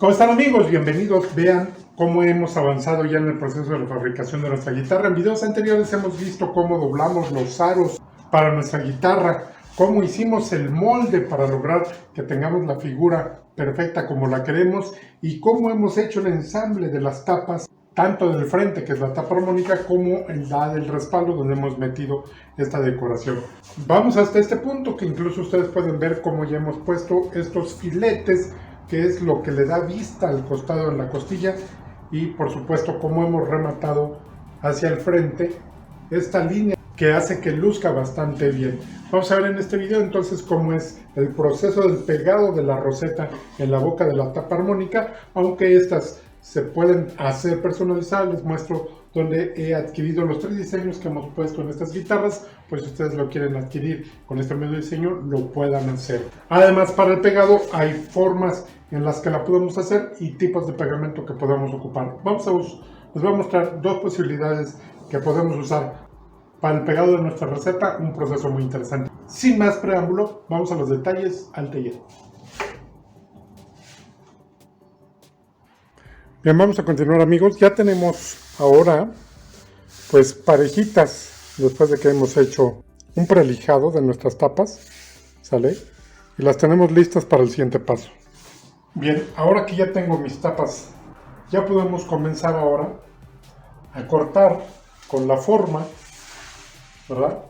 ¿Cómo están, amigos? Bienvenidos. Vean cómo hemos avanzado ya en el proceso de la fabricación de nuestra guitarra. En videos anteriores hemos visto cómo doblamos los aros para nuestra guitarra, cómo hicimos el molde para lograr que tengamos la figura perfecta como la queremos y cómo hemos hecho el ensamble de las tapas, tanto del frente, que es la tapa armónica, como en la del respaldo, donde hemos metido esta decoración. Vamos hasta este punto, que incluso ustedes pueden ver cómo ya hemos puesto estos filetes, que es lo que le da vista al costado de la costilla, y por supuesto cómo hemos rematado hacia el frente esta línea que hace que luzca bastante bien. Vamos a ver en este video entonces cómo es el proceso del pegado de la roseta en la boca de la tapa armónica, aunque estas se pueden hacer personalizadas. Les muestro donde he adquirido los 3 diseños que hemos puesto en estas guitarras, pues si ustedes lo quieren adquirir con este medio diseño, lo puedan hacer. Además, para el pegado hay formas en las que la podemos hacer y tipos de pegamento que podemos ocupar. Les voy a mostrar 2 posibilidades que podemos usar para el pegado de nuestra receta, un proceso muy interesante. Sin más preámbulo, vamos a los detalles, al taller. Bien, vamos a continuar, amigos. Ya tenemos ahora pues parejitas después de que hemos hecho un prelijado de nuestras tapas, ¿sale? Y las tenemos listas para el siguiente paso. Bien, ahora que ya tengo mis tapas, ya podemos comenzar ahora a cortar con la forma, ¿verdad?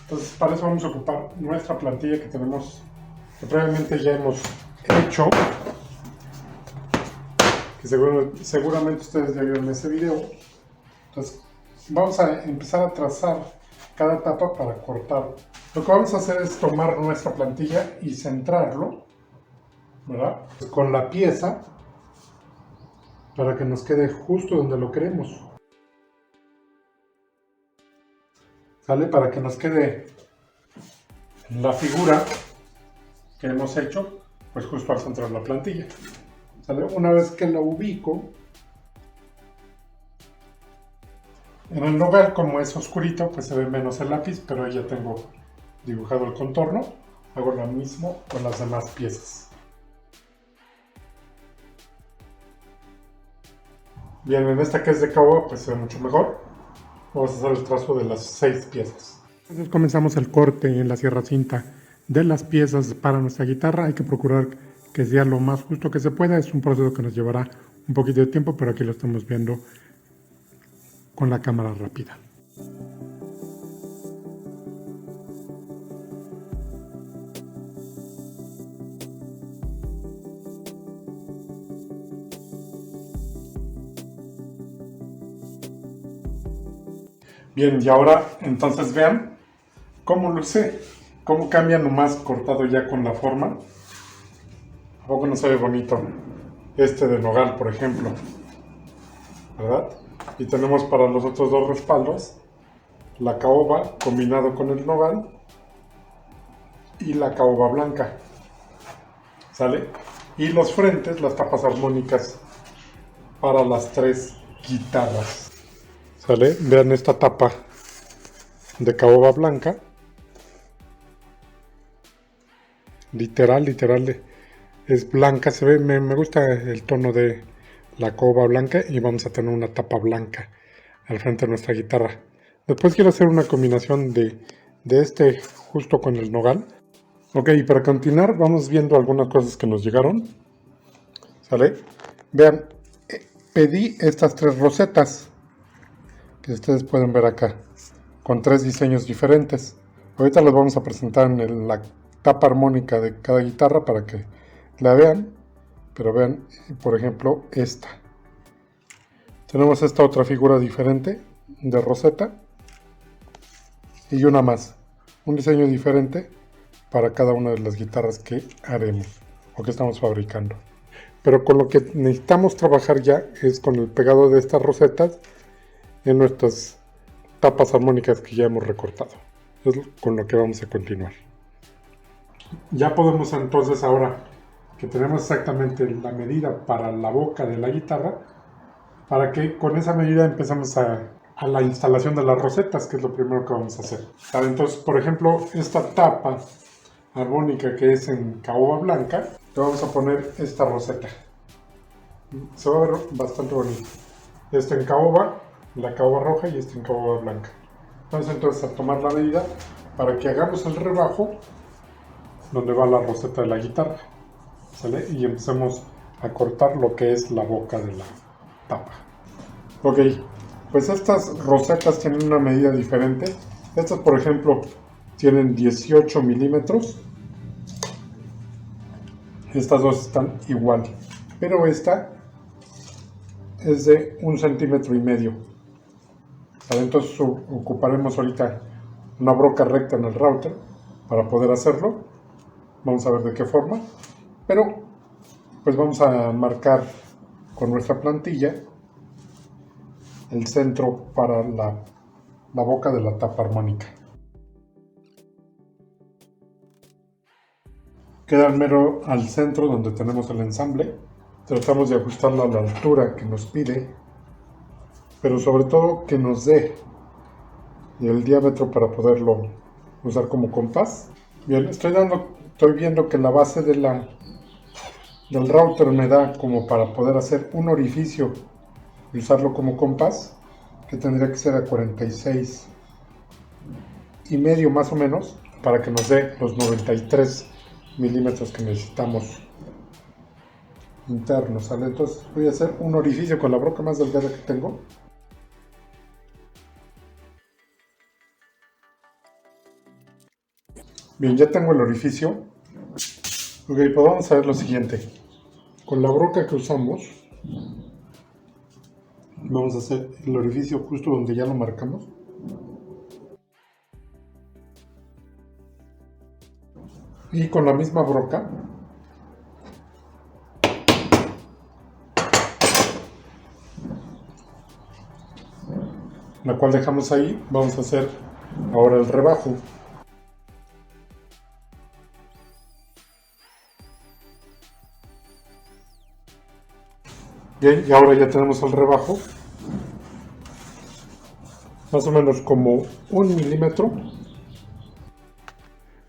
Entonces para eso vamos a ocupar nuestra plantilla que tenemos, que previamente ya hemos hecho, que seguramente ustedes ya vieron ese video. Entonces vamos a empezar a trazar cada tapa para cortar. Lo que vamos a hacer es tomar nuestra plantilla y centrarlo, ¿verdad?, con la pieza para que nos quede justo donde lo queremos. ¿Sale? Para que nos quede la figura que hemos hecho, pues justo al centrar la plantilla. ¿Sale? Una vez que la ubico en el nogal, como es oscurito, pues se ve menos el lápiz, pero ahí ya tengo dibujado el contorno. Hago lo mismo con las demás piezas. Bien, en esta que es de caoba, pues se ve mucho mejor. Vamos a hacer el trazo de las 6 piezas. Entonces comenzamos el corte en la sierra cinta de las piezas para nuestra guitarra. Hay que procurar que sea lo más justo que se pueda. Es un proceso que nos llevará un poquito de tiempo, pero aquí lo estamos viendo con la cámara rápida. Bien, y ahora entonces vean cómo luce, cómo cambia nomás cortado ya con la forma. ¿A poco no se ve bonito este de nogal, por ejemplo? ¿Verdad? Y tenemos para los otros 2 respaldos la caoba combinado con el nogal y la caoba blanca, ¿sale? Y los frentes, las tapas armónicas para las 3 guitarras, ¿sale? Vean esta tapa de caoba blanca, literal es blanca, se ve, me gusta el tono de la caoba blanca, y vamos a tener una tapa blanca al frente de nuestra guitarra. Después quiero hacer una combinación de este justo con el nogal. Ok, y para continuar vamos viendo algunas cosas que nos llegaron, ¿sale? Vean, pedí estas 3 rosetas que ustedes pueden ver acá, con 3 diseños diferentes. Ahorita los vamos a presentar en la tapa armónica de cada guitarra para que la vean, pero vean, por ejemplo, esta. Tenemos esta otra figura diferente de roseta y una más, un diseño diferente para cada una de las guitarras que haremos o que estamos fabricando. Pero con lo que necesitamos trabajar ya es con el pegado de estas rosetas en nuestras tapas armónicas que ya hemos recortado. Es con lo que vamos a continuar. Ya podemos entonces, ahora que tenemos exactamente la medida para la boca de la guitarra, para que con esa medida empezamos a la instalación de las rosetas, que es lo primero que vamos a hacer. Entonces, por ejemplo, esta tapa armónica que es en caoba blanca, le vamos a poner esta roseta. Se va a ver bastante bonito. Este en caoba, la caoba roja y este en caoba blanca. Vamos entonces a tomar la medida para que hagamos el rebajo donde va la roseta de la guitarra, ¿sale? Y empecemos a cortar lo que es la boca de la tapa. Ok, pues estas rosetas tienen una medida diferente. Estas, por ejemplo, tienen 18 milímetros. Estas dos están igual, pero esta es de 1,5 cm. ¿Vale? Entonces ocuparemos ahorita una broca recta en el router para poder hacerlo. Vamos a ver de qué forma. Pero pues vamos a marcar con nuestra plantilla el centro para la boca de la tapa armónica. Queda al mero al centro donde tenemos el ensamble. Tratamos de ajustarla a la altura que nos pide, pero sobre todo que nos dé el diámetro para poderlo usar como compás. Bien, estoy viendo que la base del router me da como para poder hacer un orificio y usarlo como compás, que tendría que ser a 46,5 más o menos, para que nos dé los 93 milímetros que necesitamos internos, ¿sale? Entonces voy a hacer un orificio con la broca más delgada que tengo. Bien, ya tengo el orificio. Ok, pues vamos a ver lo siguiente. Con la broca que usamos, vamos a hacer el orificio justo donde ya lo marcamos. Y con la misma broca, la cual dejamos ahí, vamos a hacer ahora el rebajo. Bien, y ahora ya tenemos el rebajo, más o menos como 1 milímetro.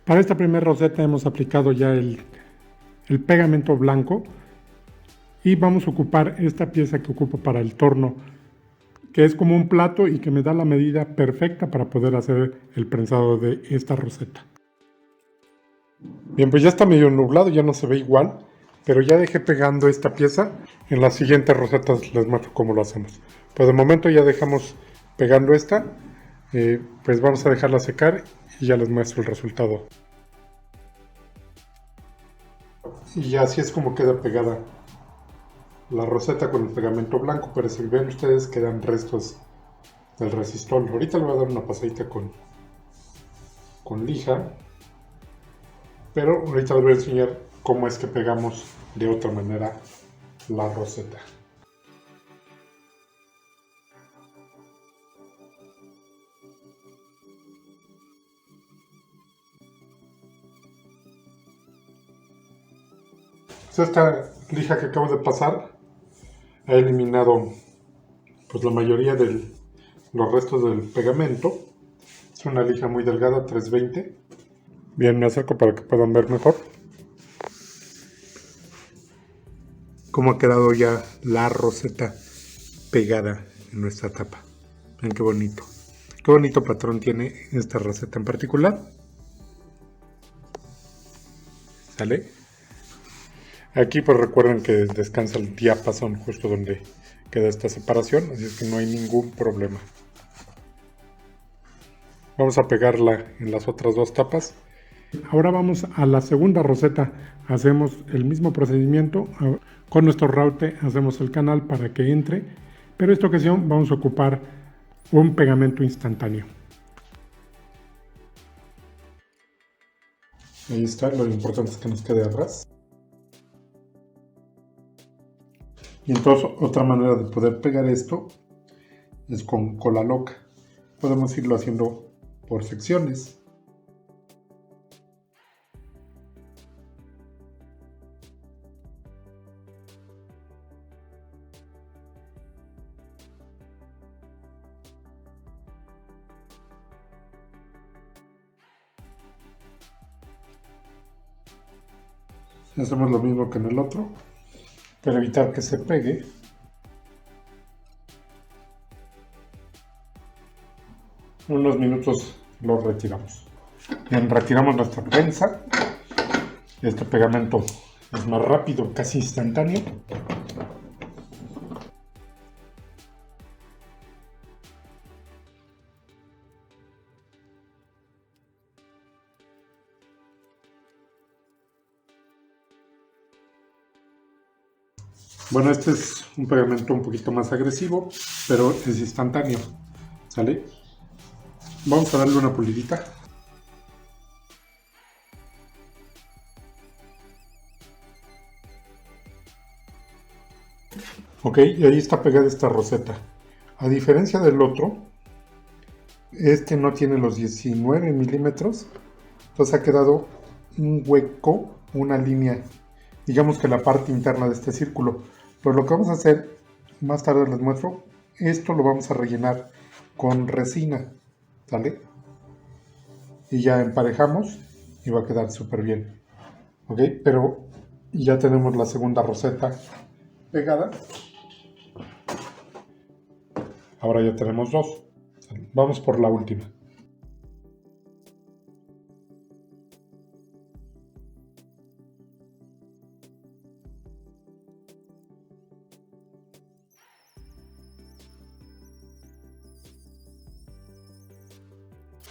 Para esta primera roseta hemos aplicado ya el pegamento blanco y vamos a ocupar esta pieza que ocupo para el torno, que es como un plato y que me da la medida perfecta para poder hacer el prensado de esta roseta. Bien, pues ya está medio nublado, ya no se ve igual, pero ya dejé pegando esta pieza. En las siguientes rosetas les muestro cómo lo hacemos. Pues de momento ya dejamos pegando esta, pues vamos a dejarla secar y ya les muestro el resultado. Y así es como queda pegada la roseta con el pegamento blanco, pero si ven ustedes quedan restos del resistol. Ahorita le voy a dar una pasadita con lija, pero ahorita les voy a enseñar cómo es que pegamos de otra manera la roseta. Esta lija que acabo de pasar ha eliminado pues la mayoría de los restos del pegamento. Es una lija muy delgada, 320. Bien, me acerco para que puedan ver mejor cómo ha quedado ya la roseta pegada en nuestra tapa. Ven qué bonito. Qué bonito patrón tiene esta roseta en particular. ¿Sale? Aquí pues recuerden que descansa el diapasón justo donde queda esta separación, así es que no hay ningún problema. Vamos a pegarla en las otras dos tapas. Ahora vamos a la segunda roseta. Hacemos el mismo procedimiento. Con nuestro router hacemos el canal para que entre, pero en esta ocasión vamos a ocupar un pegamento instantáneo. Ahí está, lo importante es que nos quede a ras. Y entonces otra manera de poder pegar esto es con cola loca. Podemos irlo haciendo por secciones. Hacemos lo mismo que en el otro. para evitar que se pegue. En unos minutos lo retiramos. Bien, retiramos nuestra prensa. Este pegamento es más rápido, casi instantáneo. Bueno, este es un pegamento un poquito más agresivo, pero es instantáneo, ¿sale? Vamos a darle una pulidita. Ok, y ahí está pegada esta roseta. A diferencia del otro, este no tiene los 19 milímetros, entonces ha quedado un hueco, una línea, digamos que la parte interna de este círculo. Pero lo que vamos a hacer, más tarde les muestro, esto lo vamos a rellenar con resina, ¿sale? Y ya emparejamos y va a quedar súper bien. Ok, pero ya tenemos la segunda roseta pegada. Ahora ya tenemos dos. Vamos por la última.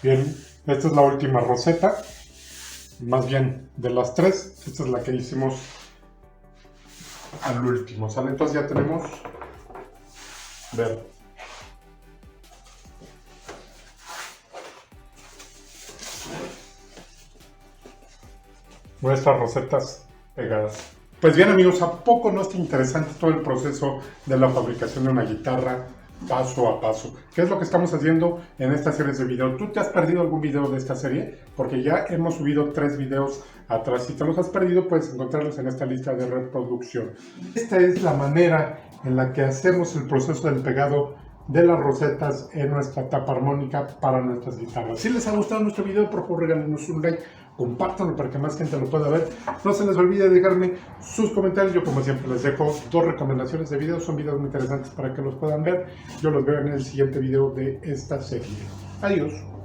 Bien, esta es la última roseta, más bien de las tres, esta es la que hicimos al último, ¿sale? Entonces ya tenemos, ver, nuestras rosetas pegadas. Pues bien amigos, ¿a poco no está interesante todo el proceso de la fabricación de una guitarra paso a paso? ¿Qué es lo que estamos haciendo en esta serie de videos? ¿Tú te has perdido algún video de esta serie? Porque ya hemos subido 3 videos atrás. Si te los has perdido, puedes encontrarlos en esta lista de reproducción. Esta es la manera en la que hacemos el proceso del pegado de las rosetas en nuestra tapa armónica para nuestras guitarras. Si les ha gustado nuestro video, por favor regálenos un like, compártanlo para que más gente lo pueda ver. No se les olvide dejarme sus comentarios. Yo como siempre les dejo 2 recomendaciones de videos, son videos muy interesantes para que los puedan ver. Yo los veo en el siguiente video de esta serie. Adiós.